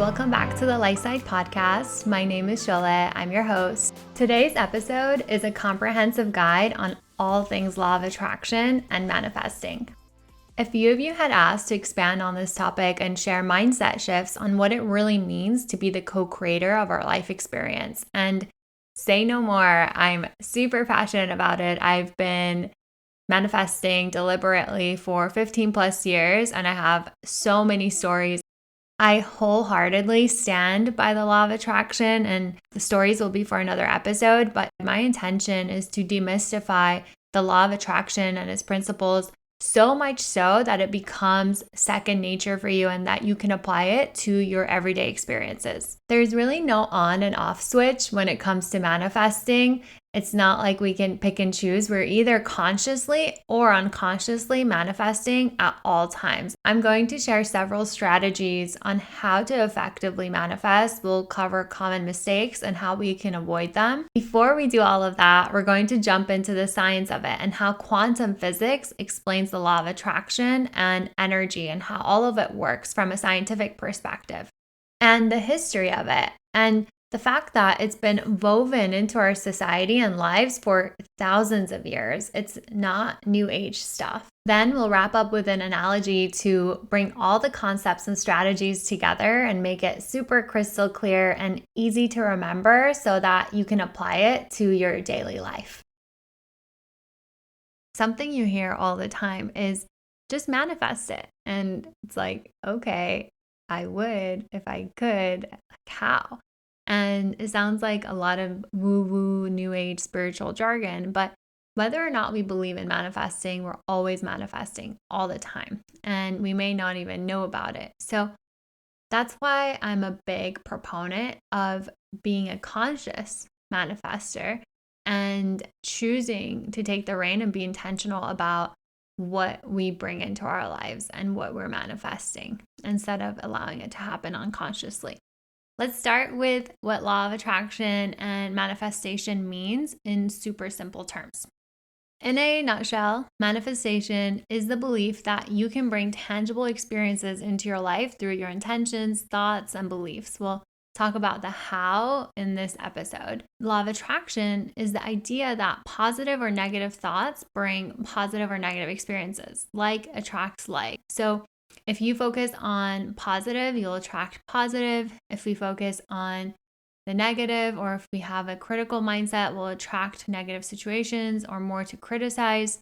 welcome back to the Lifeside Podcast. My name is Shola. I'm your host. Today's episode is a comprehensive guide on all things law of attraction and manifesting. A few of you had asked to expand on this topic and share mindset shifts on what it really means to be the co-creator of our life experience. And say no more, I'm super passionate about it. I've been manifesting deliberately for 15 plus years, and I have so many stories. I wholeheartedly stand by the law of attraction, and the stories will be for another episode, but my intention is to demystify the law of attraction and its principles, so much so that it becomes second nature for you and that you can apply it to your everyday experiences. There's really no on and off switch when it comes to manifesting. It's not like we can pick and choose. We're either consciously or unconsciously manifesting at all times. I'm going to share several strategies on how to effectively manifest. We'll cover common mistakes and how we can avoid them. Before we do all of that, we're going to jump into the science of it and how quantum physics explains the law of attraction and energy and how all of it works from a scientific perspective and the history of it. And the fact that it's been woven into our society and lives for thousands of years. It's not new age stuff. Then we'll wrap up with an analogy to bring all the concepts and strategies together and make it super crystal clear and easy to remember so that you can apply it to your daily life. Something you hear all the time is just manifest it. And it's like, okay, I would if I could. Like, how? And it sounds like a lot of woo-woo, new age spiritual jargon, but whether or not we believe in manifesting, we're always manifesting all the time. And we may not even know about it. So that's why I'm a big proponent of being a conscious manifester and choosing to take the reign and be intentional about what we bring into our lives and what we're manifesting instead of allowing it to happen unconsciously. Let's start with what law of attraction and manifestation means in super simple terms. In a nutshell, manifestation is the belief that you can bring tangible experiences into your life through your intentions, thoughts, and beliefs. We'll talk about the how in this episode. Law of attraction is the idea that positive or negative thoughts bring positive or negative experiences. Like attracts like. So if you focus on positive, you'll attract positive. If we focus on the negative, or if we have a critical mindset, we'll attract negative situations or more to criticize.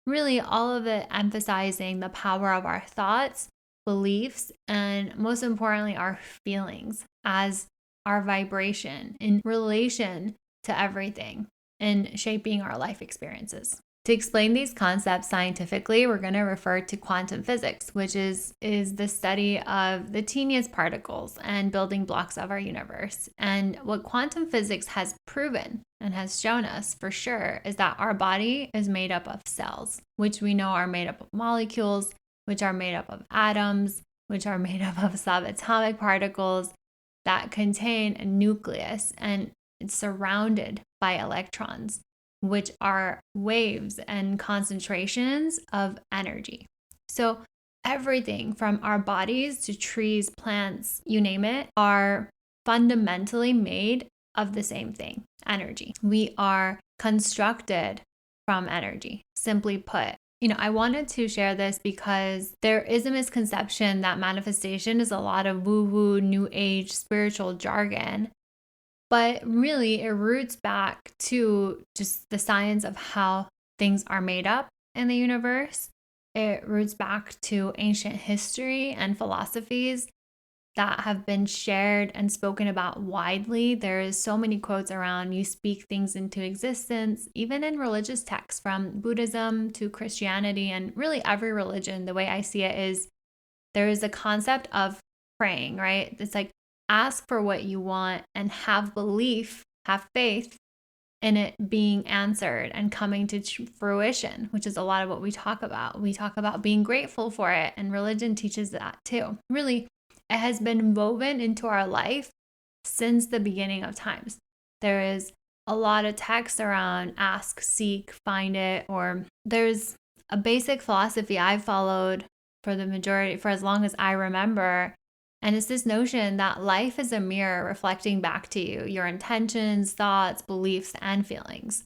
Really, all of it emphasizing the power of our thoughts, beliefs, and most importantly, our feelings as our vibration in relation to everything and shaping our life experiences. To explain these concepts scientifically, we're going to refer to quantum physics, which is the study of the teeniest particles and building blocks of our universe. And what quantum physics has proven and has shown us for sure is that our body is made up of cells, which we know are made up of molecules, which are made up of atoms, which are made up of subatomic particles that contain a nucleus, and it's surrounded by electrons, which are waves and concentrations of energy. So everything from our bodies to trees, plants, you name it, are fundamentally made of the same thing, energy. We are constructed from energy, simply put. I wanted to share this because there is a misconception that manifestation is a lot of woo-woo, new age, spiritual jargon. But really, it roots back to just the science of how things are made up in the universe. It roots back to ancient history and philosophies that have been shared and spoken about widely. There's so many quotes around you speak things into existence, even in religious texts from Buddhism to Christianity and really every religion. The way I see it is there is a concept of praying, right? It's like ask for what you want and have belief, have faith in it being answered and coming to fruition, which is a lot of what we talk about. We talk about being grateful for it, and religion teaches that too. Really, it has been woven into our life since the beginning of times. There is a lot of text around ask, seek, find it, or there's a basic philosophy I've followed for as long as I remember, And it's this notion that life is a mirror reflecting back to you your intentions, thoughts, beliefs, and feelings.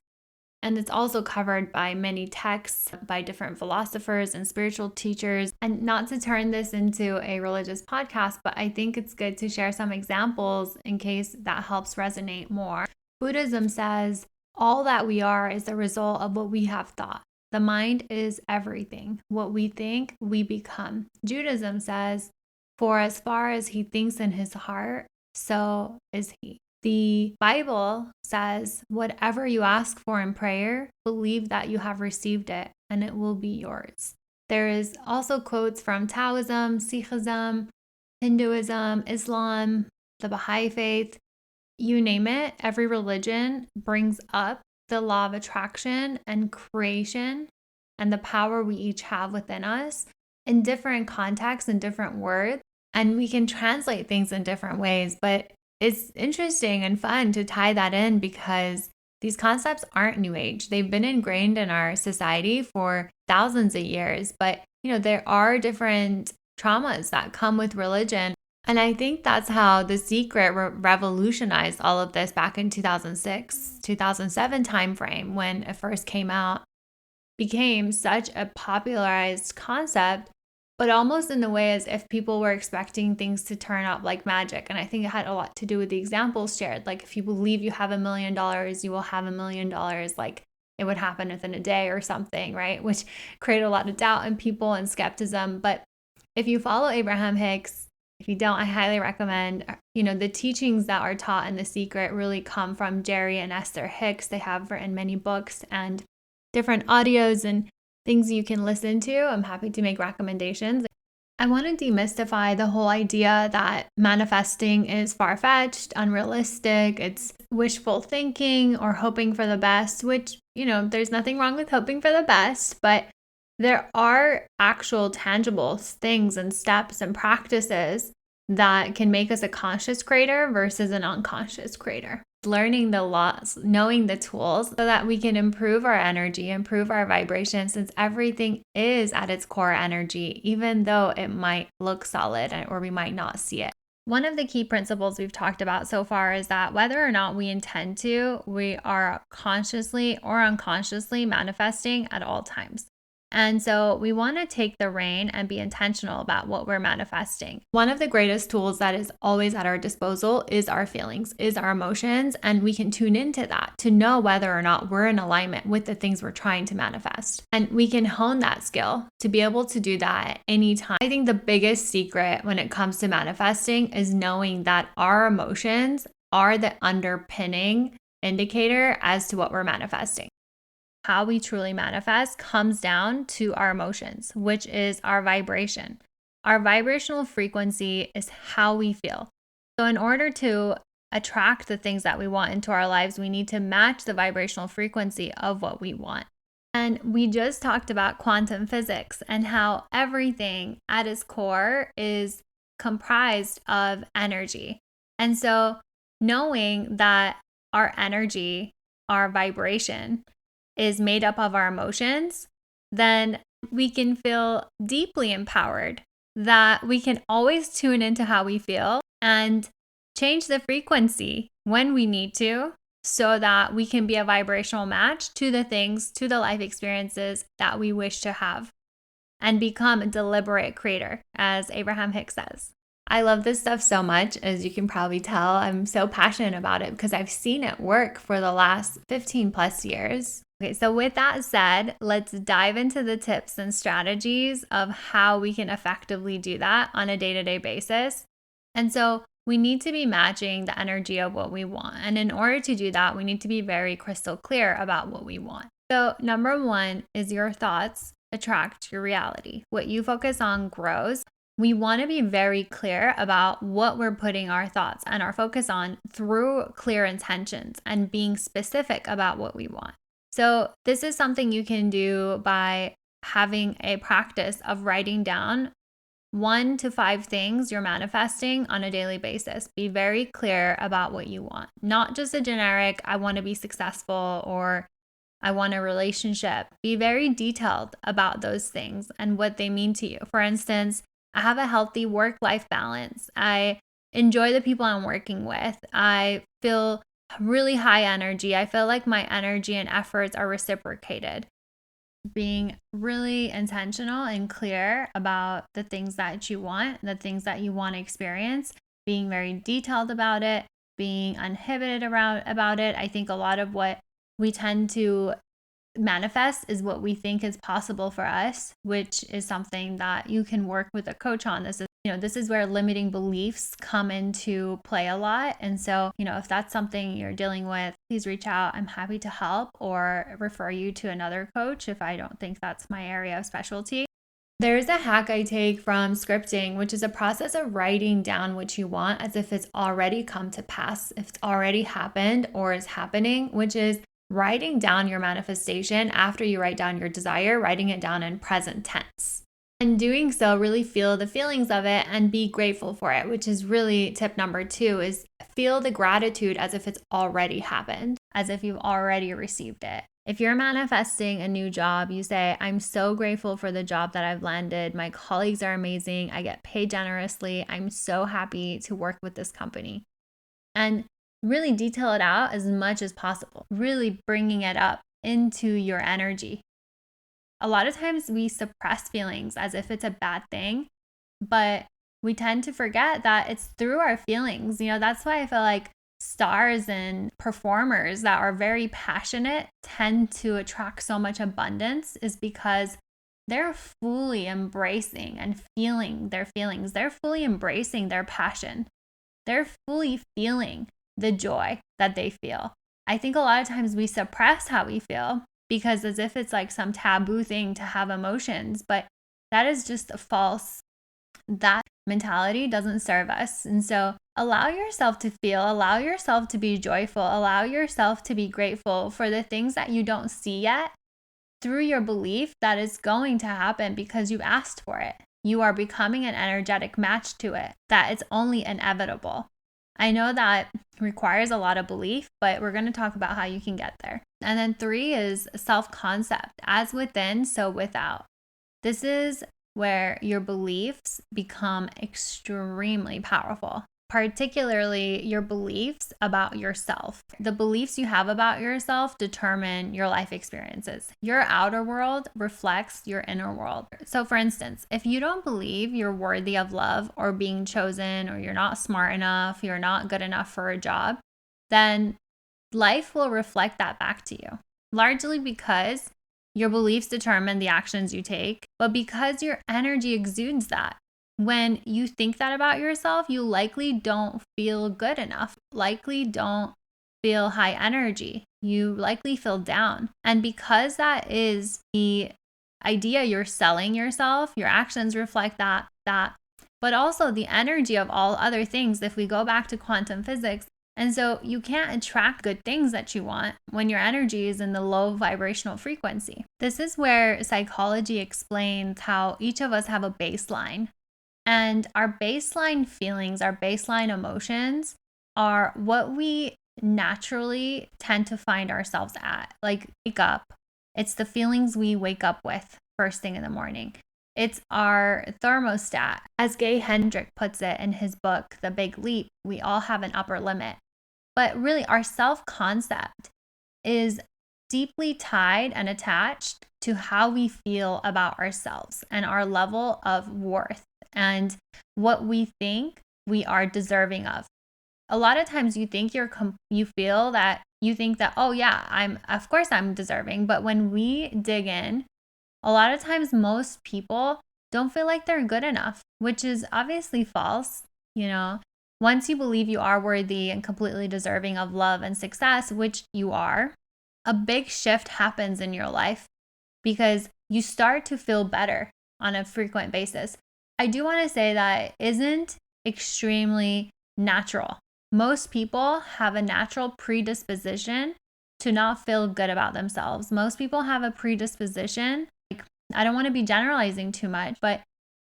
And it's also covered by many texts by different philosophers and spiritual teachers. And not to turn this into a religious podcast, but I think it's good to share some examples in case that helps resonate more. Buddhism says all that we are is the result of what we have thought. The mind is everything. What we think, we become. Judaism says, for as far as he thinks in his heart, so is he. The Bible says, whatever you ask for in prayer, believe that you have received it and it will be yours. There is also quotes from Taoism, Sikhism, Hinduism, Islam, the Baha'i faith, you name it. Every religion brings up the law of attraction and creation and the power we each have within us in different contexts and different words. And we can translate things in different ways, but it's interesting and fun to tie that in because these concepts aren't new age. They've been ingrained in our society for thousands of years, but there are different traumas that come with religion. And I think that's how The Secret revolutionized all of this back in 2006, 2007 timeframe when it first came out, became such a popularized concept, but almost in the way as if people were expecting things to turn up like magic. And I think it had a lot to do with the examples shared. Like if you believe you have $1 million, you will have $1 million. Like it would happen within a day or something, right? Which created a lot of doubt in people and skepticism. But if you follow Abraham Hicks, if you don't, I highly recommend, the teachings that are taught in The Secret really come from Jerry and Esther Hicks. They have written many books and different audios and things you can listen to. I'm happy to make recommendations. I want to demystify the whole idea that manifesting is far-fetched, unrealistic, it's wishful thinking or hoping for the best, which, there's nothing wrong with hoping for the best, but there are actual tangible things and steps and practices that can make us a conscious creator versus an unconscious creator. Learning the laws, knowing the tools so that we can improve our energy, improve our vibration, since everything is at its core energy, even though it might look solid or we might not see it. One of the key principles we've talked about so far is that whether or not we intend to, we are consciously or unconsciously manifesting at all times. And so we want to take the rein and be intentional about what we're manifesting. One of the greatest tools that is always at our disposal is our feelings, is our emotions, and we can tune into that to know whether or not we're in alignment with the things we're trying to manifest. And we can hone that skill to be able to do that at any time. I think the biggest secret when it comes to manifesting is knowing that our emotions are the underpinning indicator as to what we're manifesting. How we truly manifest comes down to our emotions, which is our vibration. Our vibrational frequency is how we feel. So in order to attract the things that we want into our lives, we need to match the vibrational frequency of what we want. And we just talked about quantum physics and how everything at its core is comprised of energy. And so knowing that our energy, our vibration, is made up of our emotions, then we can feel deeply empowered that we can always tune into how we feel and change the frequency when we need to so that we can be a vibrational match to the things, to the life experiences that we wish to have and become a deliberate creator, as Abraham Hicks says. I love this stuff so much, as you can probably tell. I'm so passionate about it because I've seen it work for the last 15 plus years. Okay, so with that said, let's dive into the tips and strategies of how we can effectively do that on a day-to-day basis. And so we need to be matching the energy of what we want. And in order to do that, we need to be very crystal clear about what we want. So number one is your thoughts attract your reality. What you focus on grows. We want to be very clear about what we're putting our thoughts and our focus on through clear intentions and being specific about what we want. So this is something you can do by having a practice of writing down 1 to 5 things you're manifesting on a daily basis. Be very clear about what you want, not just a generic, I want to be successful or I want a relationship. Be very detailed about those things and what they mean to you. For instance, I have a healthy work-life balance. I enjoy the people I'm working with. I feel really high energy. I feel like my energy and efforts are reciprocated. Being really intentional and clear about the things that you want, the things that you want to experience, being very detailed about it, being uninhibited about it. I think a lot of what we tend to manifest is what we think is possible for us, which is something that you can work with a coach on. This is where limiting beliefs come into play a lot. And so, if that's something you're dealing with, please reach out. I'm happy to help or refer you to another coach if I don't think that's my area of specialty. There's a hack I take from scripting, which is a process of writing down what you want as if it's already come to pass, if it's already happened or is happening, which is writing down your manifestation after you write down your desire, writing it down in present tense. And doing so, really feel the feelings of it and be grateful for it, which is really tip number 2, is feel the gratitude as if it's already happened, as if you've already received it. If you're manifesting a new job, you say, I'm so grateful for the job that I've landed. My colleagues are amazing. I get paid generously. I'm so happy to work with this company. And really detail it out as much as possible, really bringing it up into your energy. A lot of times we suppress feelings as if it's a bad thing, but we tend to forget that it's through our feelings. That's why I feel like stars and performers that are very passionate tend to attract so much abundance, is because they're fully embracing and feeling their feelings. They're fully embracing their passion. They're fully feeling the joy that they feel. I think a lot of times we suppress how we feel because as if it's like some taboo thing to have emotions, but that is just false. That mentality doesn't serve us. And so allow yourself to feel, allow yourself to be joyful, allow yourself to be grateful for the things that you don't see yet, through your belief that it's going to happen because you've asked for it. You are becoming an energetic match to it, that it's only inevitable. I know that requires a lot of belief, but we're going to talk about how you can get there. And then 3 is self-concept, as within, so without. This is where your beliefs become extremely powerful, particularly your beliefs about yourself. The beliefs you have about yourself determine your life experiences. Your outer world reflects your inner world. So for instance, if you don't believe you're worthy of love or being chosen, or you're not smart enough, you're not good enough for a job, then life will reflect that back to you, largely because your beliefs determine the actions you take, but because your energy exudes that. When you think that about yourself, you likely don't feel good enough, likely don't feel high energy. You likely feel down. And because that is the idea you're selling yourself, your actions reflect that, but also the energy of all other things, if we go back to quantum physics. And so you can't attract good things that you want when your energy is in the low vibrational frequency. This is where psychology explains how each of us have a baseline. And our baseline feelings, our baseline emotions are what we naturally tend to find ourselves at. Like wake up. It's the feelings we wake up with first thing in the morning. It's our thermostat. As Gay Hendrick puts it in his book, The Big Leap, we all have an upper limit. But really, our self-concept is deeply tied and attached to how we feel about ourselves and our level of worth and what we think we are deserving of. A lot of times you think you think that, oh yeah, of course I'm deserving. But when we dig in, a lot of times most people don't feel like they're good enough, which is obviously false. Once you believe you are worthy and completely deserving of love and success, which you are, a big shift happens in your life because you start to feel better on a frequent basis. I do want to say that isn't extremely natural. Most people have a natural predisposition to not feel good about themselves. Most people have a predisposition. I don't want to be generalizing too much, but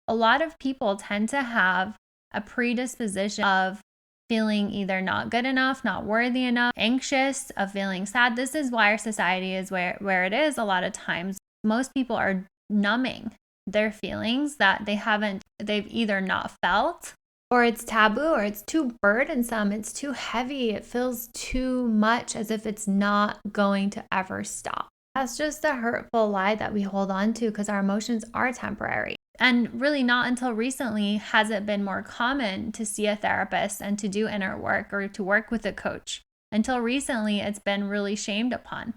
a lot of people tend to have a predisposition of feeling either not good enough, not worthy enough, anxious, of feeling sad. This is why our society is where it is a lot of times. Most people are numbing their feelings that they've either not felt, or it's taboo, or it's too burdensome, it's too heavy, it feels too much, as if it's not going to ever stop. That's just a hurtful lie that we hold on to because our emotions are temporary. And really, not until recently has it been more common to see a therapist and to do inner work or to work with a coach. Until recently, it's been really shamed upon.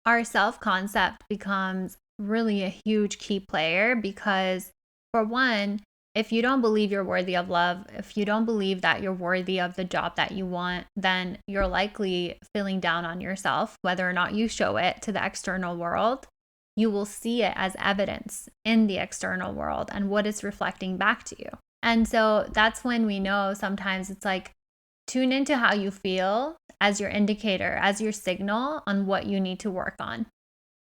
Our self-concept becomes really a huge key player because, for one, if you don't believe you're worthy of love, if you don't believe that you're worthy of the job that you want, then you're likely feeling down on yourself, whether or not you show it to the external world. You will see it as evidence in the external world and what it's reflecting back to you. And so that's when we know sometimes it's like, tune into how you feel as your indicator, as your signal on what you need to work on.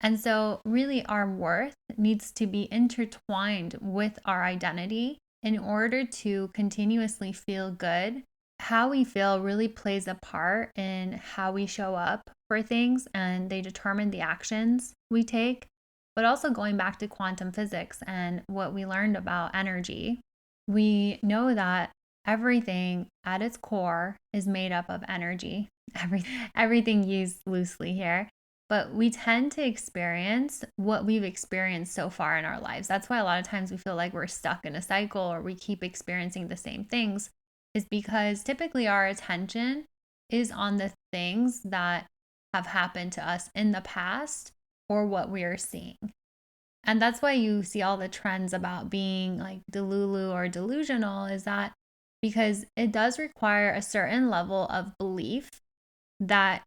And so really our worth needs to be intertwined with our identity in order to continuously feel good. How we feel really plays a part in how we show up for things, and they determine the actions we take. But also going back to quantum physics and what we learned about energy, we know that everything at its core is made up of energy. Everything used loosely here. But we tend to experience what we've experienced so far in our lives. That's why a lot of times we feel like we're stuck in a cycle or we keep experiencing the same things, is because typically our attention is on the things that have happened to us in the past or what we are seeing. And that's why you see all the trends about being like delulu or delusional, is that because it does require a certain level of belief that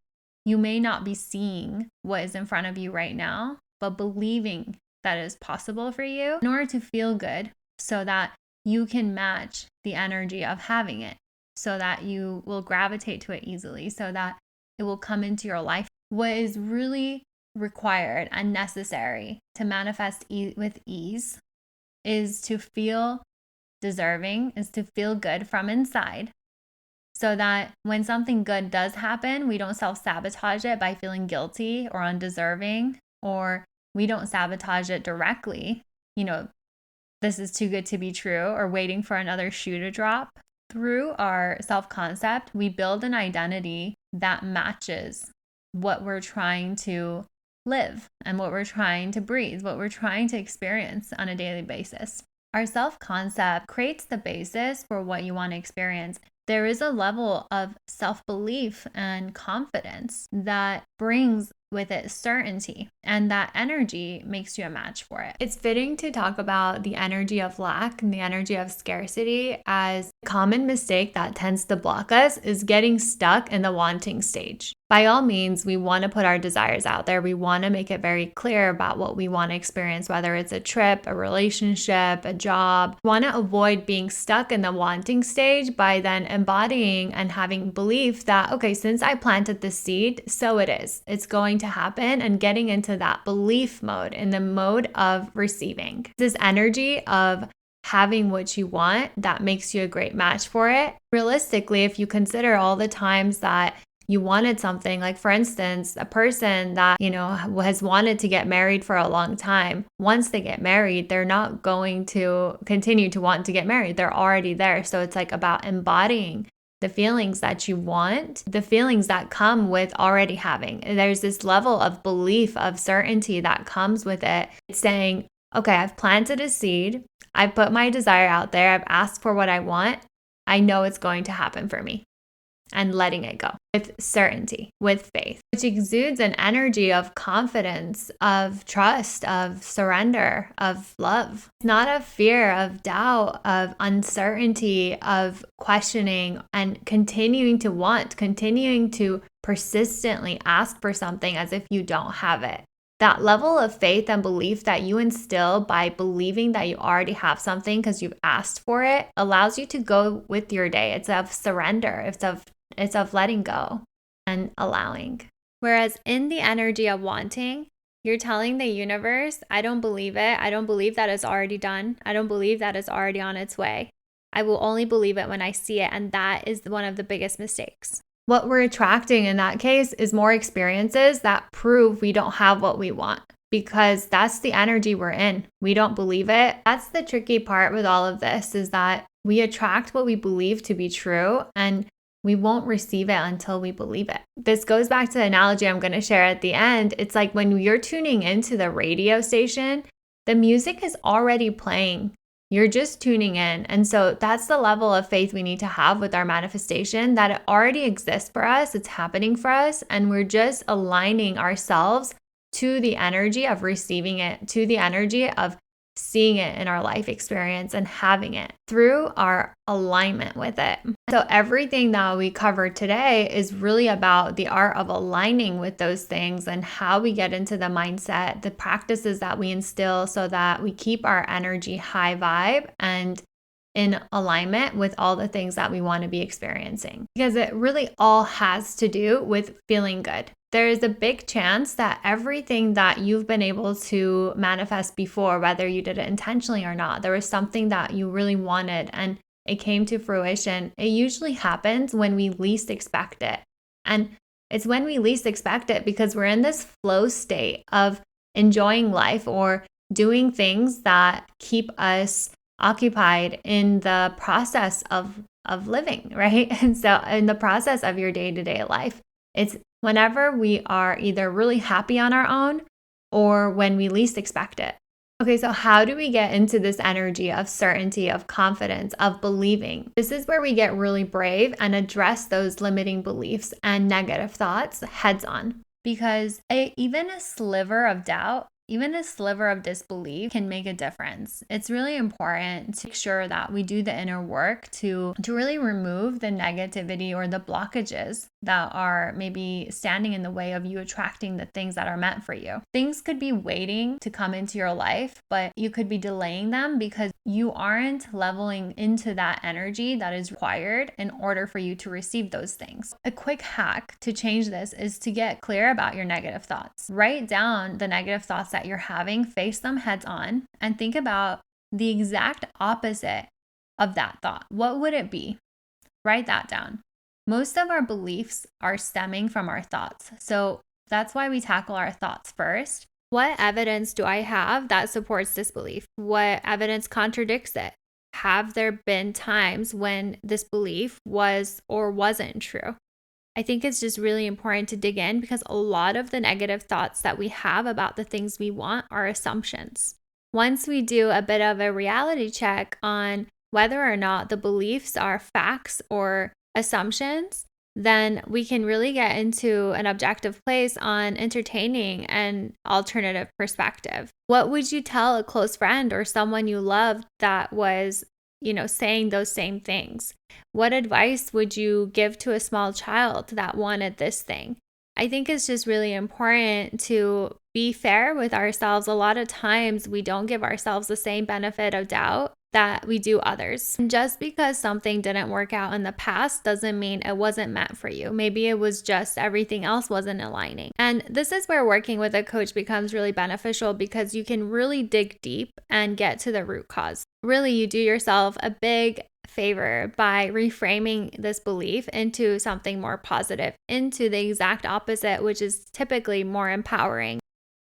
you may not be seeing what is in front of you right now, but believing that it is possible for you in order to feel good so that you can match the energy of having it, so that you will gravitate to it easily, so that it will come into your life. What is really required and necessary to manifest with ease is to feel deserving, is to feel good from inside, so that when something good does happen, we don't self-sabotage it by feeling guilty or undeserving, or we don't sabotage it directly. This is too good to be true, or waiting for another shoe to drop. Through our self-concept, we build an identity that matches what we're trying to live and what we're trying to breathe, what we're trying to experience on a daily basis. Our self-concept creates the basis for what you want to experience. There is a level of self-belief and confidence that brings with it certainty, and that energy makes you a match for it. It's fitting to talk about the energy of lack and the energy of scarcity, as a common mistake that tends to block us is getting stuck in the wanting stage. By all means, we want to put our desires out there. We want to make it very clear about what we want to experience, whether it's a trip, a relationship, a job. We want to avoid being stuck in the wanting stage by then embodying and having belief that, okay, since I planted the seed, so it is. It's going to happen, and getting into that belief mode, in the mode of receiving. This energy of having what you want that makes you a great match for it. Realistically, if you consider all the times that you wanted something, like for instance, a person that, has wanted to get married for a long time, once they get married, they're not going to continue to want to get married. They're already there. So it's like about embodying the feelings that you want, the feelings that come with already having. There's this level of belief, of certainty that comes with it. It's saying, okay, I've planted a seed. I've put my desire out there. I've asked for what I want. I know it's going to happen for me. And letting it go with certainty, with faith, which exudes an energy of confidence, of trust, of surrender, of love. It's not a fear of doubt, of uncertainty, of questioning, and continuing to want, continuing to persistently ask for something as if you don't have it. That level of faith and belief that you instill by believing that you already have something because you've asked for it allows you to go with your day. It's of surrender. It's of letting go and allowing. Whereas in the energy of wanting, you're telling the universe, I don't believe it. I don't believe that it's already done. I don't believe that it's already on its way. I will only believe it when I see it. And that is one of the biggest mistakes. What we're attracting in that case is more experiences that prove we don't have what we want. because that's the energy we're in. We don't believe it. That's the tricky part with all of this, is that we attract what we believe to be true, and we won't receive it until we believe it. This goes back to the analogy I'm going to share at the end. It's like when you're tuning into the radio station, the music is already playing. You're just tuning in. And so that's the level of faith we need to have with our manifestation, that it already exists for us, it's happening for us, and we're just aligning ourselves to the energy of receiving it, to the energy of seeing it in our life experience and having it through our alignment with it. So everything that we covered today is really about the art of aligning with those things and how we get into the mindset, the practices that we instill so that we keep our energy high vibe and in alignment with all the things that we want to be experiencing. Because it really all has to do with feeling good. There is a big chance that everything that you've been able to manifest before, whether you did it intentionally or not, there was something that you really wanted and it came to fruition. It usually happens when we least expect it. And it's when we least expect it because we're in this flow state of enjoying life or doing things that keep us occupied in the process of living, right? And so in the process of your day-to-day life, it's whenever we are either really happy on our own or when we least expect it. Okay, so how do we get into this energy of certainty, of confidence, of believing? This is where we get really brave and address those limiting beliefs and negative thoughts heads on. Because even a sliver of doubt, even a sliver of disbelief can make a difference. It's really important to make sure that we do the inner work to really remove the negativity or the blockages that are maybe standing in the way of you attracting the things that are meant for you. Things could be waiting to come into your life, but you could be delaying them because you aren't leveling into that energy that is required in order for you to receive those things. A quick hack to change this is to get clear about your negative thoughts. Write down the negative thoughts that you're having, face them heads on, and think about the exact opposite of that thought. What would it be? Write that down. Most of our beliefs are stemming from our thoughts. So that's why we tackle our thoughts first. What evidence do I have that supports this belief? What evidence contradicts it? Have there been times when this belief was or wasn't true? I think it's just really important to dig in because a lot of the negative thoughts that we have about the things we want are assumptions. Once we do a bit of a reality check on whether or not the beliefs are facts or assumptions, then we can really get into an objective place on entertaining an alternative perspective. What would you tell a close friend or someone you loved that was, saying those same things? What advice would you give to a small child that wanted this thing? I think it's just really important to be fair with ourselves. A lot of times we don't give ourselves the same benefit of doubt that we do others. And just because something didn't work out in the past doesn't mean it wasn't meant for you. Maybe it was just everything else wasn't aligning. And this is where working with a coach becomes really beneficial because you can really dig deep and get to the root cause. Really, you do yourself a big favor by reframing this belief into something more positive, into the exact opposite, which is typically more empowering.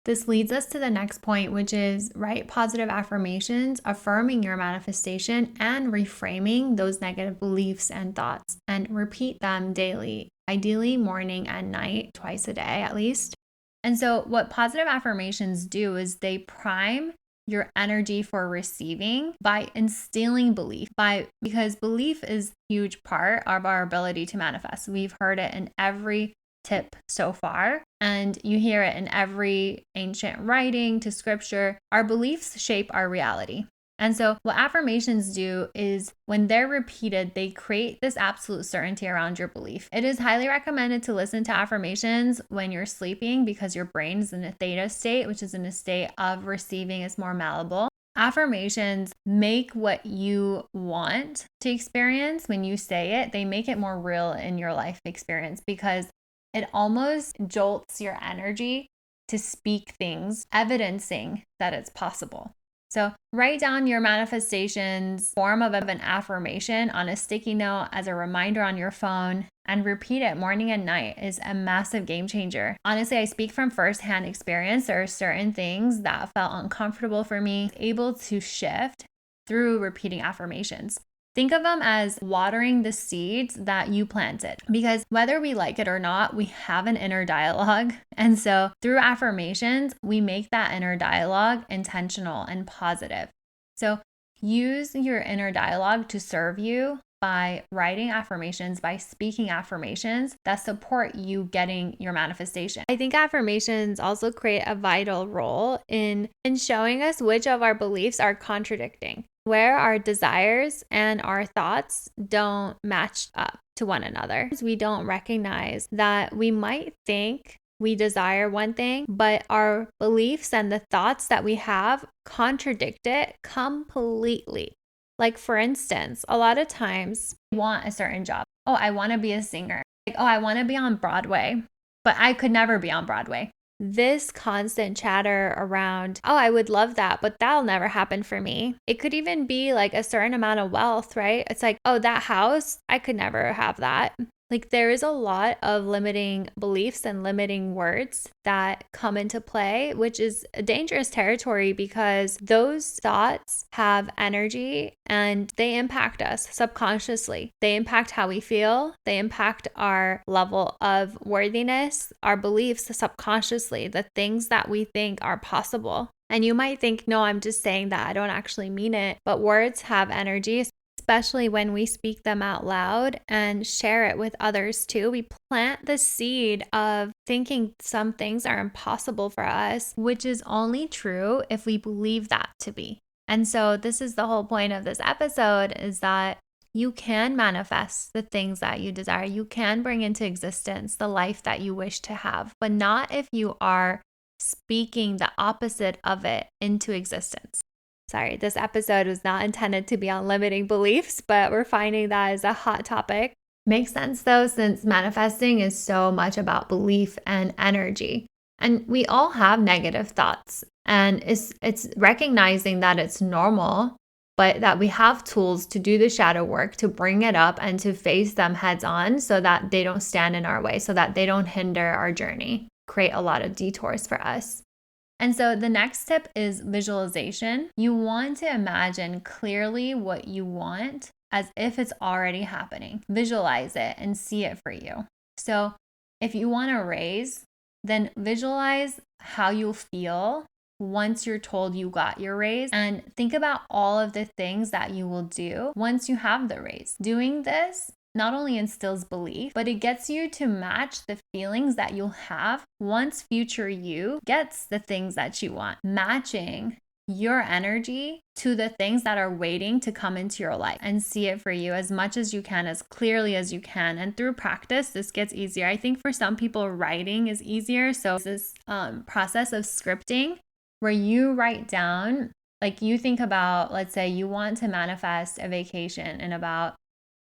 This leads us to the next point, which is write positive affirmations, affirming your manifestation and reframing those negative beliefs and thoughts, and repeat them daily, ideally morning and night, twice a day at least. And so what positive affirmations do is they prime your energy for receiving by instilling belief, because belief is a huge part of our ability to manifest. We've heard it in every tip so far, and you hear it in every ancient writing to scripture. Our beliefs shape our reality. And so what affirmations do is when they're repeated, they create this absolute certainty around your belief. It is highly recommended to listen to affirmations when you're sleeping because your brain is in a theta state, which is in a state of receiving, is more malleable. Affirmations make what you want to experience when you say it, they make it more real in your life experience because it almost jolts your energy to speak things, evidencing that it's possible. So write down your manifestations form of an affirmation on a sticky note as a reminder on your phone and repeat it morning and night is a massive game changer. Honestly, I speak from firsthand experience. There are certain things that felt uncomfortable for me, able to shift through repeating affirmations. Think of them as watering the seeds that you planted, because whether we like it or not, we have an inner dialogue. And so through affirmations, we make that inner dialogue intentional and positive. So use your inner dialogue to serve you by writing affirmations, by speaking affirmations that support you getting your manifestation. I think affirmations also create a vital role in showing us which of our beliefs are contradicting, where our desires and our thoughts don't match up to one another. We don't recognize that we might think we desire one thing, but our beliefs and the thoughts that we have contradict it completely. Like, for instance, a lot of times I want a certain job. Oh, I want to be a singer. Like, oh, I want to be on Broadway, but I could never be on Broadway. This constant chatter around, oh, I would love that, but that'll never happen for me. It could even be like a certain amount of wealth, right? It's like, oh, that house, I could never have that. Like, there is a lot of limiting beliefs and limiting words that come into play, which is a dangerous territory because those thoughts have energy and they impact us subconsciously. They impact how we feel. They impact our level of worthiness, our beliefs subconsciously, the things that we think are possible. And you might think, no, I'm just saying that. I don't actually mean it. But words have energy, especially when we speak them out loud and share it with others too. We plant the seed of thinking some things are impossible for us, which is only true if we believe that to be. And so this is the whole point of this episode, is that you can manifest the things that you desire. You can bring into existence the life that you wish to have, but not if you are speaking the opposite of it into existence. Sorry, this episode was not intended to be on limiting beliefs, but we're finding that is a hot topic. Makes sense though, since manifesting is so much about belief and energy. And we all have negative thoughts, and it's recognizing that it's normal, but that we have tools to do the shadow work, to bring it up and to face them heads on so that they don't stand in our way, so that they don't hinder our journey, create a lot of detours for us. And so the next tip is visualization. You want to imagine clearly what you want as if it's already happening. Visualize it and see it for you. So if you want a raise, then visualize how you'll feel once you're told you got your raise, and think about all of the things that you will do once you have the raise. Doing this not only instills belief, but it gets you to match the feelings that you'll have once future you gets the things that you want. Matching your energy to the things that are waiting to come into your life, and see it for you as much as you can, as clearly as you can. And through practice, this gets easier. I think for some people, writing is easier. So this process of scripting, where you write down, like you think about, let's say you want to manifest a vacation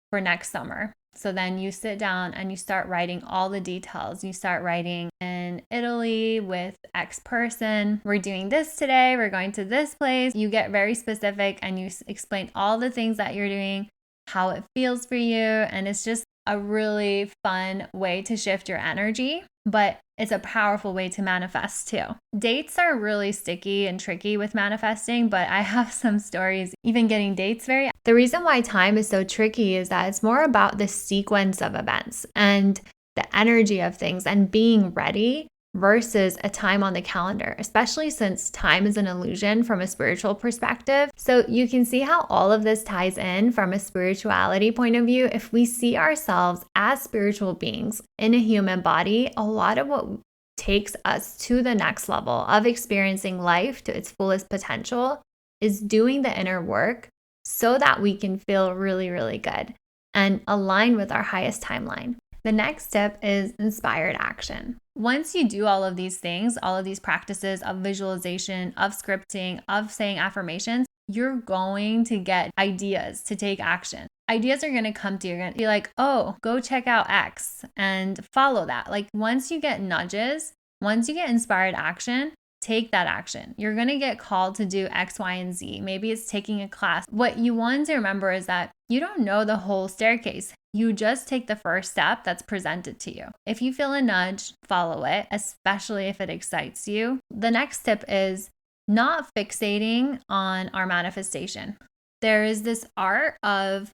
for next summer. So then you sit down and you start writing all the details. You start writing, in Italy with X person, we're doing this today, we're going to this place. You get very specific and you explain all the things that you're doing, how it feels for you. And it's just a really fun way to shift your energy, but it's a powerful way to manifest too. Dates are really sticky and tricky with manifesting, but I have some stories, even getting dates The reason why time is so tricky is that it's more about the sequence of events and the energy of things and being ready versus a time on the calendar, especially since time is an illusion from a spiritual perspective. So you can see how all of this ties in from a spirituality point of view. If we see ourselves as spiritual beings in a human body, a lot of what takes us to the next level of experiencing life to its fullest potential is doing the inner work so that we can feel really, really good and align with our highest timeline. The next step is inspired action. Once you do all of these things, all of these practices of visualization, of scripting, of saying affirmations, you're going to get ideas to take action. Ideas are going to come to you. You're going to be like, oh, go check out X and follow that. Like, once you get nudges, once you get inspired action, take that action. You're going to get called to do X, Y, and Z. Maybe it's taking a class. What you want to remember is that you don't know the whole staircase. You just take the first step that's presented to you. If you feel a nudge, follow it, especially if it excites you. The next tip is not fixating on our manifestation. There is this art of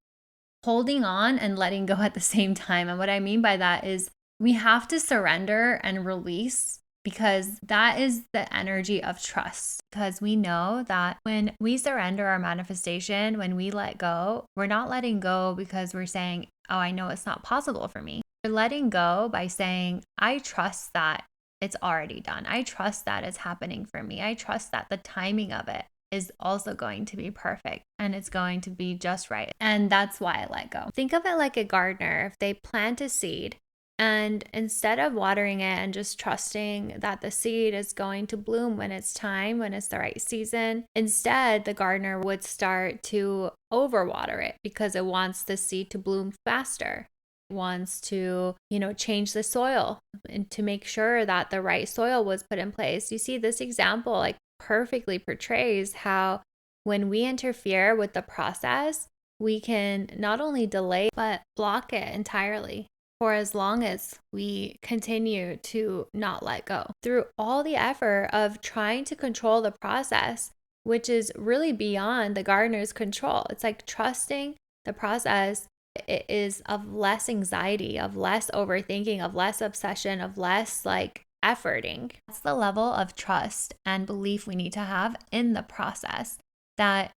holding on and letting go at the same time. And what I mean by that is we have to surrender and release, because that is the energy of trust. Because we know that when we surrender our manifestation, when we let go, we're not letting go because we're saying, oh, I know it's not possible for me. We're letting go by saying, I trust that it's already done. I trust that it's happening for me. I trust that the timing of it is also going to be perfect and it's going to be just right. And that's why I let go. Think of it like a gardener. If they plant a seed, and instead of watering it and just trusting that the seed is going to bloom when it's time, when it's the right season, instead the gardener would start to overwater it because it wants the seed to bloom faster. It wants to, change the soil and to make sure that the right soil was put in place. You see, this example like perfectly portrays how when we interfere with the process, we can not only delay but block it entirely for as long as we continue to not let go. Through all the effort of trying to control the process, which is really beyond the gardener's control. It's like trusting the process. It is of less anxiety, of less overthinking, of less obsession, of less efforting. That's the level of trust and belief we need to have in the process, that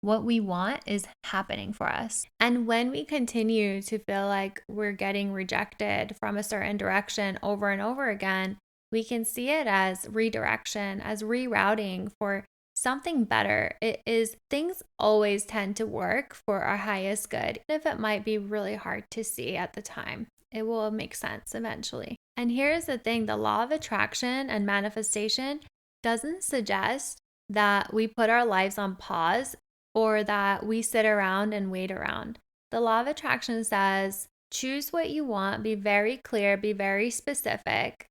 what we want is happening for us. And when we continue to feel like we're getting rejected from a certain direction over and over again, we can see it as redirection, as rerouting for something better. It is, things always tend to work for our highest good, even if it might be really hard to see at the time. It will make sense eventually. And here's the thing, the law of attraction and manifestation doesn't suggest that we put our lives on pause or that we sit around and wait around. The law of attraction says, choose what you want, be very clear, be very specific,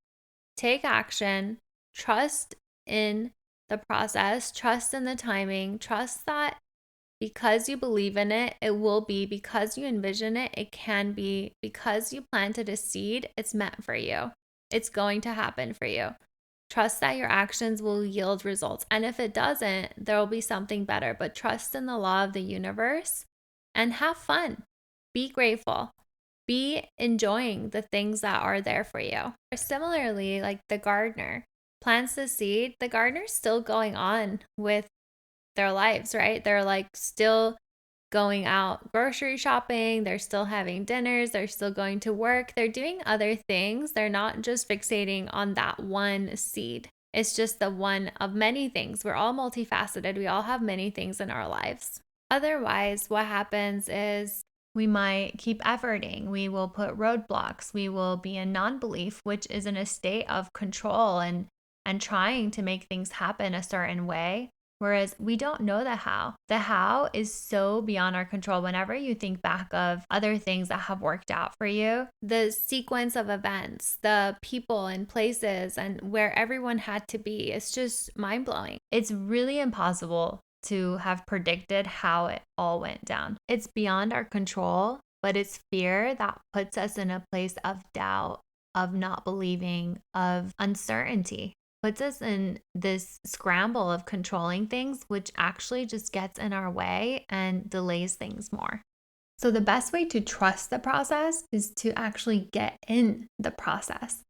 take action, trust in the process, trust in the timing, trust that because you believe in it, it will be, because you envision it, it can be, because you planted a seed, it's meant for you. It's going to happen for you. Trust that your actions will yield results. And if it doesn't, there will be something better. But trust in the law of the universe and have fun. Be grateful. Be enjoying the things that are there for you. Similarly, like the gardener plants the seed, the gardener's still going on with their lives, right? They're still going out grocery shopping, they're still having dinners, they're still going to work, they're doing other things. They're not just fixating on that one seed. It's just the one of many things. We're all multifaceted. We all have many things in our lives. Otherwise, what happens is we might keep efforting. We will put roadblocks. We will be in non-belief, which is in a state of control and trying to make things happen a certain way. Whereas we don't know the how. The how is so beyond our control. Whenever you think back of other things that have worked out for you, the sequence of events, the people and places, and where everyone had to be, it's just mind-blowing. It's really impossible to have predicted how it all went down. It's beyond our control, but it's fear that puts us in a place of doubt, of not believing, of uncertainty. Puts us in this scramble of controlling things, which actually just gets in our way and delays things more. So the best way to trust the process is to actually get in the process.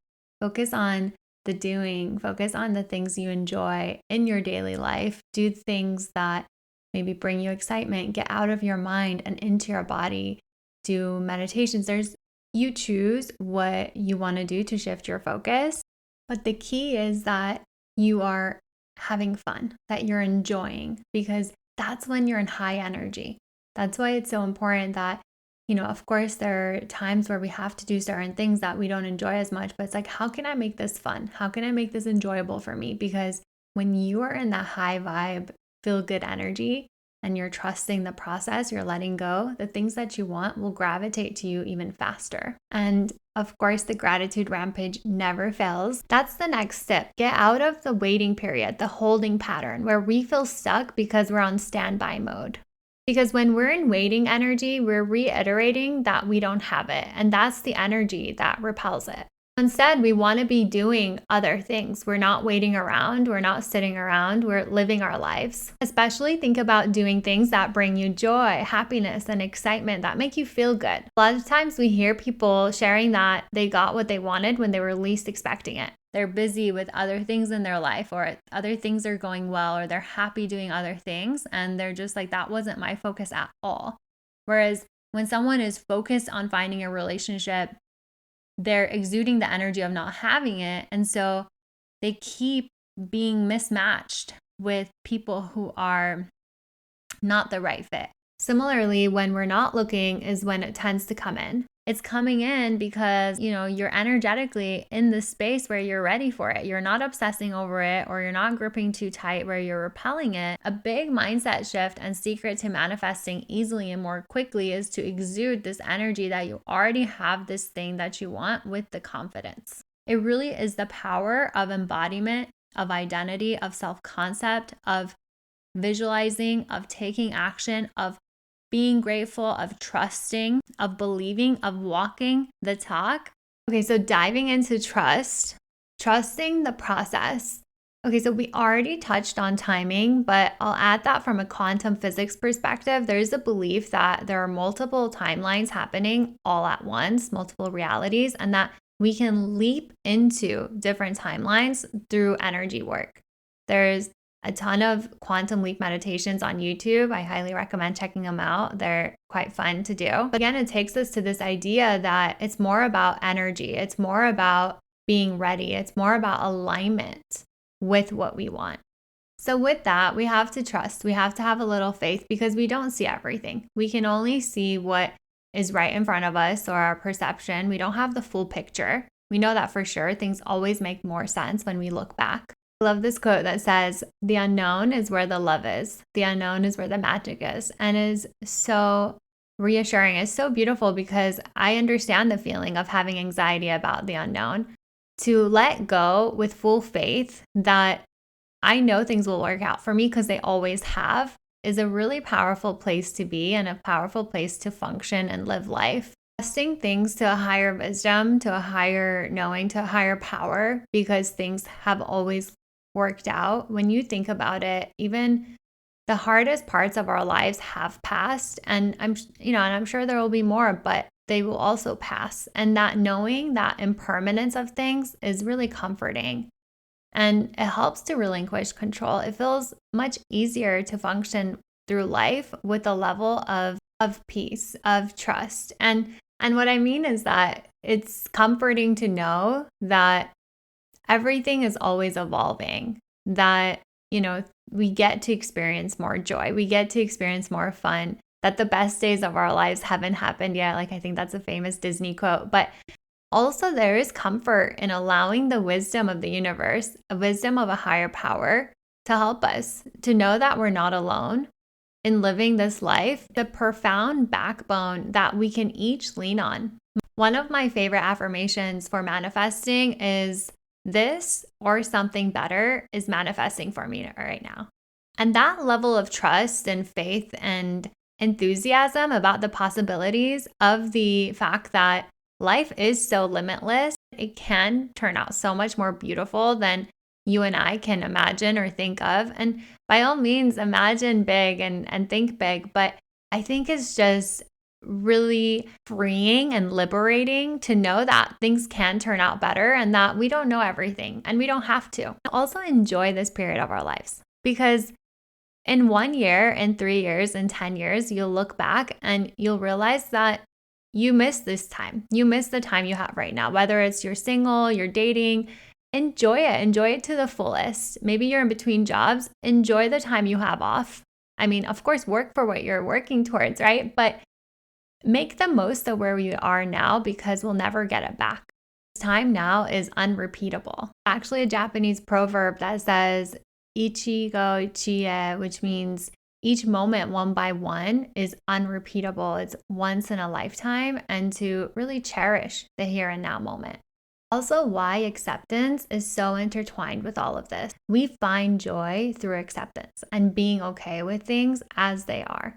Focus on the doing, focus on the things you enjoy in your daily life. Do things that maybe bring you excitement, get out of your mind and into your body. Do meditations. You choose what you want to do to shift your focus. But the key is that you are having fun, that you're enjoying, because that's when you're in high energy. That's why it's so important that, of course, there are times where we have to do certain things that we don't enjoy as much, but it's like, how can I make this fun? How can I make this enjoyable for me? Because when you are in that high vibe, feel good energy, and you're trusting the process, you're letting go, the things that you want will gravitate to you even faster. And of course, the gratitude rampage never fails. That's the next step. Get out of the waiting period, the holding pattern where we feel stuck because we're on standby mode. Because when we're in waiting energy, we're reiterating that we don't have it. And that's the energy that repels it. Instead, we want to be doing other things. We're not waiting around. We're not sitting around. We're living our lives. Especially think about doing things that bring you joy, happiness, and excitement that make you feel good. A lot of times we hear people sharing that they got what they wanted when they were least expecting it. They're busy with other things in their life, or other things are going well, or they're happy doing other things. And they're just like, that wasn't my focus at all. Whereas when someone is focused on finding a relationship, they're exuding the energy of not having it. And so they keep being mismatched with people who are not the right fit. Similarly, when we're not looking is when it tends to come in. It's coming in because, you're energetically in this space where you're ready for it. You're not obsessing over it, or you're not gripping too tight where you're repelling it. A big mindset shift and secret to manifesting easily and more quickly is to exude this energy that you already have this thing that you want with the confidence. It really is the power of embodiment, of identity, of self-concept, of visualizing, of taking action, of being grateful, of trusting, of believing, of walking the talk. Okay, so diving into trusting the process. Okay, so we already touched on timing, but I'll add that from a quantum physics perspective. There's a belief that there are multiple timelines happening all at once, multiple realities, and that we can leap into different timelines through energy work. There's a ton of quantum leap meditations on YouTube. I highly recommend checking them out. They're quite fun to do. But again, it takes us to this idea that it's more about energy. It's more about being ready. It's more about alignment with what we want. So with that, we have to trust. We have to have a little faith because we don't see everything. We can only see what is right in front of us, or our perception. We don't have the full picture. We know that for sure. Things always make more sense when we look back. I love this quote that says, "The unknown is where the love is. The unknown is where the magic is," and is so reassuring. It's so beautiful because I understand the feeling of having anxiety about the unknown. To let go with full faith that I know things will work out for me because they always have is a really powerful place to be, and a powerful place to function and live life. Trusting things to a higher wisdom, to a higher knowing, to a higher power, because things have always worked out. When you think about it, even the hardest parts of our lives have passed, and I'm sure there will be more, but they will also pass. And that knowing that impermanence of things is really comforting, and it helps to relinquish control. It feels much easier to function through life with a level of peace, of trust. And what I mean is that it's comforting to know that everything is always evolving, that, we get to experience more joy. We get to experience more fun, that the best days of our lives haven't happened yet. Like, I think that's a famous Disney quote, but also there is comfort in allowing the wisdom of the universe, a wisdom of a higher power, to help us to know that we're not alone in living this life, the profound backbone that we can each lean on. One of my favorite affirmations for manifesting is, "This or something better is manifesting for me right now." And that level of trust and faith and enthusiasm about the possibilities of the fact that life is so limitless, it can turn out so much more beautiful than you and I can imagine or think of. And by all means, imagine big and think big. But I think it's just really freeing and liberating to know that things can turn out better, and that we don't know everything and we don't have to. Also enjoy this period of our lives, because in 1 year, in 3 years, in 10 years, you'll look back and you'll realize that you miss this time. You miss the time you have right now, whether it's you're single, you're dating. Enjoy it. Enjoy it to the fullest. Maybe you're in between jobs. Enjoy the time you have off. I mean, of course, work for what you're working towards, right? But make the most of where you are now, because we'll never get it back. Time now is unrepeatable. Actually, a Japanese proverb that says "ichigo ichie," which means each moment one by one is unrepeatable. It's once in a lifetime, and to really cherish the here and now moment. Also, why acceptance is so intertwined with all of this. We find joy through acceptance and being okay with things as they are.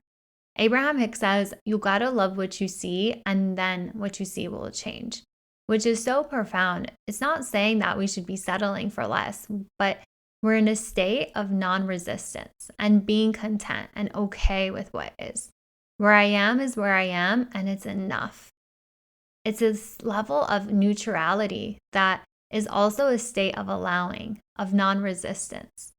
Abraham Hicks says, you gotta love what you see, and then what you see will change, which is so profound. It's not saying that we should be settling for less, but we're in a state of non resistance and being content and okay with what is. Where I am is where I am, and it's enough. It's this level of neutrality that is also a state of allowing, of non resistance.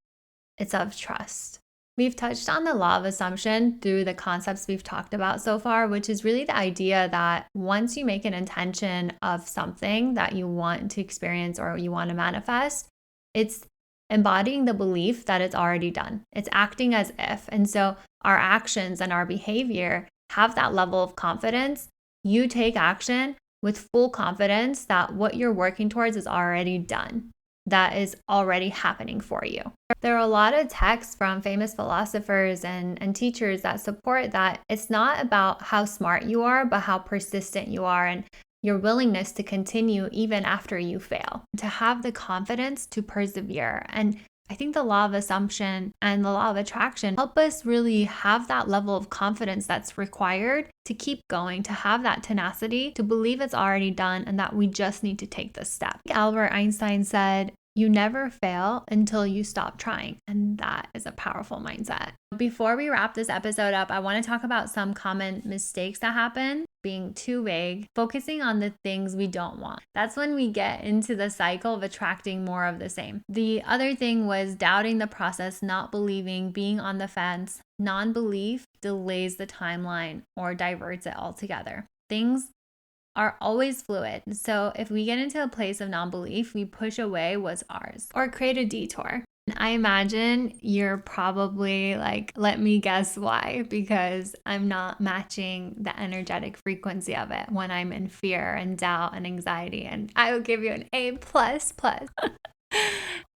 It's of trust. We've touched on the law of assumption through the concepts we've talked about so far, which is really the idea that once you make an intention of something that you want to experience or you want to manifest, it's embodying the belief that it's already done. It's acting as if. And so our actions and our behavior have that level of confidence. You take action with full confidence that what you're working towards is already done, that is already happening for you. There are a lot of texts from famous philosophers and teachers that support that it's not about how smart you are, but how persistent you are and your willingness to continue even after you fail, to have the confidence to persevere. And I think the law of assumption and the law of attraction help us really have that level of confidence that's required to keep going, to have that tenacity, to believe it's already done and that we just need to take this step. Albert Einstein said, you never fail until you stop trying. And that is a powerful mindset. Before we wrap this episode up, I want to talk about some common mistakes that happen. Being too vague, focusing on the things we don't want. That's when we get into the cycle of attracting more of the same. The other thing was doubting the process, not believing, being on the fence. Non-belief delays the timeline or diverts it altogether. Things are always fluid. So if we get into a place of non-belief, we push away what's ours or create a detour. I imagine you're probably like, let me guess why, because I'm not matching the energetic frequency of it when I'm in fear and doubt and anxiety. And I will give you an A++.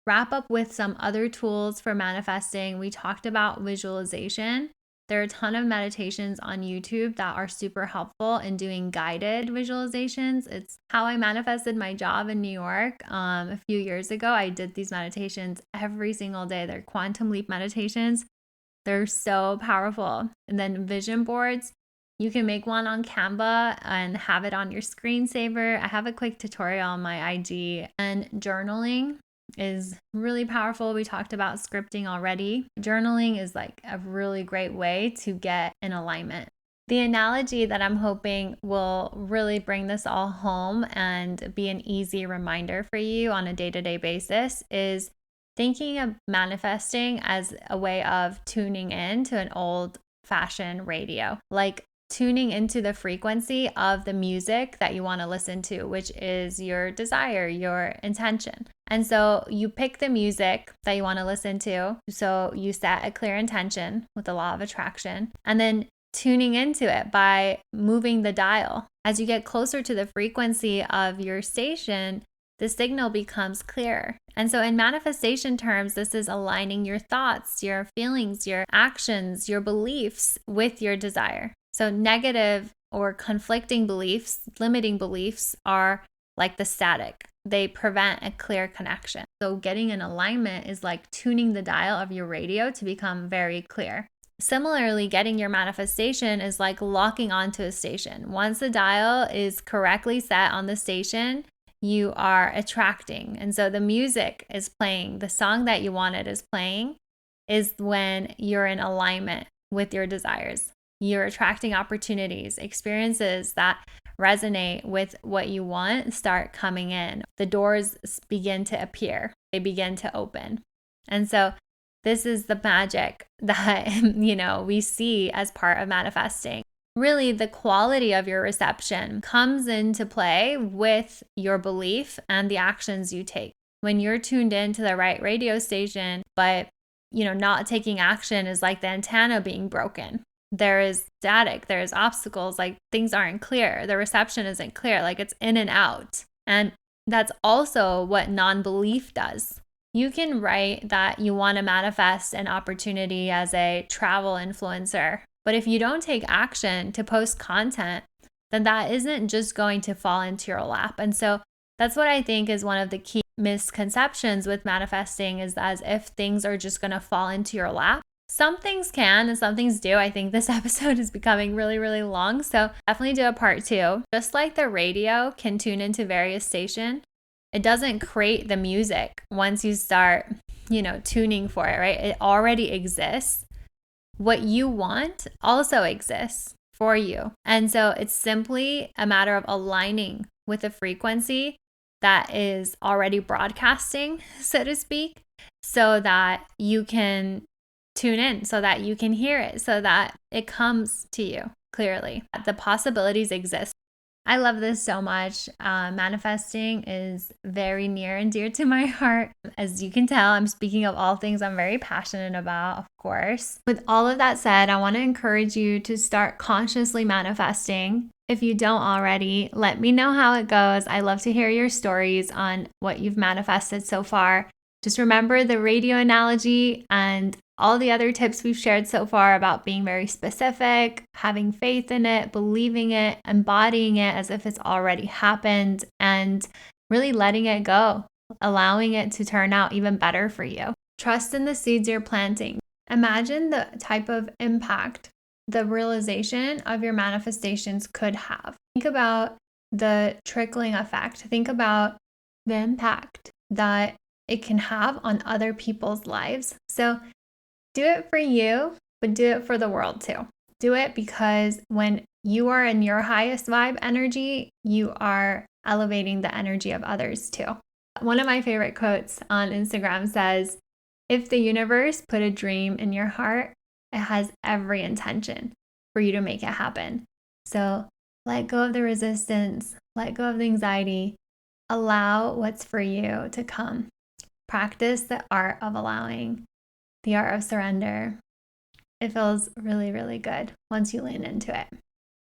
Wrap up with some other tools for manifesting. We talked about visualization. There are a ton of meditations on YouTube that are super helpful in doing guided visualizations. It's how I manifested my job in New York a few years ago. I did these meditations every single day. They're quantum leap meditations. They're so powerful. And then vision boards. You can make one on Canva and have it on your screensaver. I have a quick tutorial on my IG. And journaling is really powerful. We talked about scripting already. Journaling is like a really great way to get in alignment. The analogy that I'm hoping will really bring this all home and be an easy reminder for you on a day-to-day basis is thinking of manifesting as a way of tuning in to an old-fashioned radio, like tuning into the frequency of the music that you want to listen to, which is your desire, your intention. And so you pick the music that you want to listen to. So you set a clear intention with the law of attraction and then tuning into it by moving the dial. As you get closer to the frequency of your station, the signal becomes clearer. And so in manifestation terms, this is aligning your thoughts, your feelings, your actions, your beliefs with your desire. So negative or conflicting beliefs, limiting beliefs are like the static. They prevent a clear connection. So getting in alignment is like tuning the dial of your radio to become very clear. Similarly, getting your manifestation is like locking onto a station. Once the dial is correctly set on the station, you are attracting. And so the music is playing, the song that you wanted is playing, is when you're in alignment with your desires. You're attracting opportunities, experiences that resonate with what you want start coming in. The doors begin to appear. They begin to open. And so this is the magic that, we see as part of manifesting. Really, the quality of your reception comes into play with your belief and the actions you take. When you're tuned into the right radio station, but, not taking action is like the antenna being broken. There is static, there's obstacles, like things aren't clear. The reception isn't clear, like it's in and out. And that's also what non-belief does. You can write that you want to manifest an opportunity as a travel influencer. But if you don't take action to post content, then that isn't just going to fall into your lap. And so that's what I think is one of the key misconceptions with manifesting is as if things are just going to fall into your lap. Some things can and some things do. I think this episode is becoming really, really long. So definitely do a part 2. Just like the radio can tune into various stations, it doesn't create the music once you start, tuning for it, right? It already exists. What you want also exists for you. And so it's simply a matter of aligning with a frequency that is already broadcasting, so to speak, so that you can tune in, so that you can hear it, so that it comes to you clearly. The possibilities exist. I love this so much. Manifesting is very near and dear to my heart. As you can tell, I'm speaking of all things I'm very passionate about, of course. With all of that said, I want to encourage you to start consciously manifesting. If you don't already, let me know how it goes. I love to hear your stories on what you've manifested so far. Just remember the radio analogy and all the other tips we've shared so far about being very specific, having faith in it, believing it, embodying it as if it's already happened, and really letting it go, allowing it to turn out even better for you. Trust in the seeds you're planting. Imagine the type of impact the realization of your manifestations could have. Think about the trickling effect. Think about the impact that it can have on other people's lives. So do it for you, but do it for the world too. Do it because when you are in your highest vibe energy, you are elevating the energy of others too. One of my favorite quotes on Instagram says, "If the universe put a dream in your heart, it has every intention for you to make it happen." So let go of the resistance, let go of the anxiety, allow what's for you to come. Practice the art of allowing, the art of surrender. It feels really, really good once you lean into it.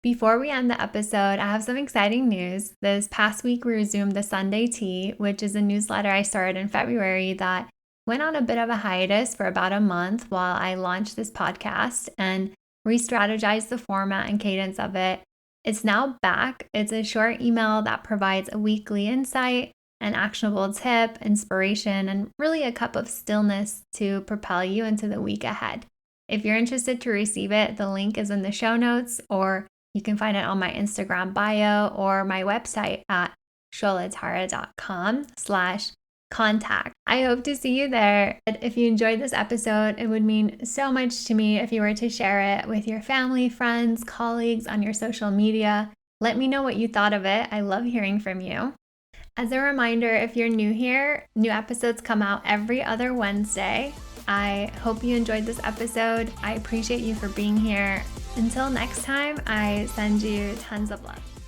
Before we end the episode, I have some exciting news. This past week, we resumed the Sunday Tea, which is a newsletter I started in February that went on a bit of a hiatus for about a month while I launched this podcast and re-strategized the format and cadence of it. It's now back. It's a short email that provides a weekly insight, an actionable tip, inspiration, and really a cup of stillness to propel you into the week ahead. If you're interested to receive it, the link is in the show notes, or you can find it on my Instagram bio or my website at sholatara.com/contact. I hope to see you there. If you enjoyed this episode, it would mean so much to me if you were to share it with your family, friends, colleagues on your social media. Let me know what you thought of it. I love hearing from you. As a reminder, if you're new here, new episodes come out every other Wednesday. I hope you enjoyed this episode. I appreciate you for being here. Until next time, I send you tons of love.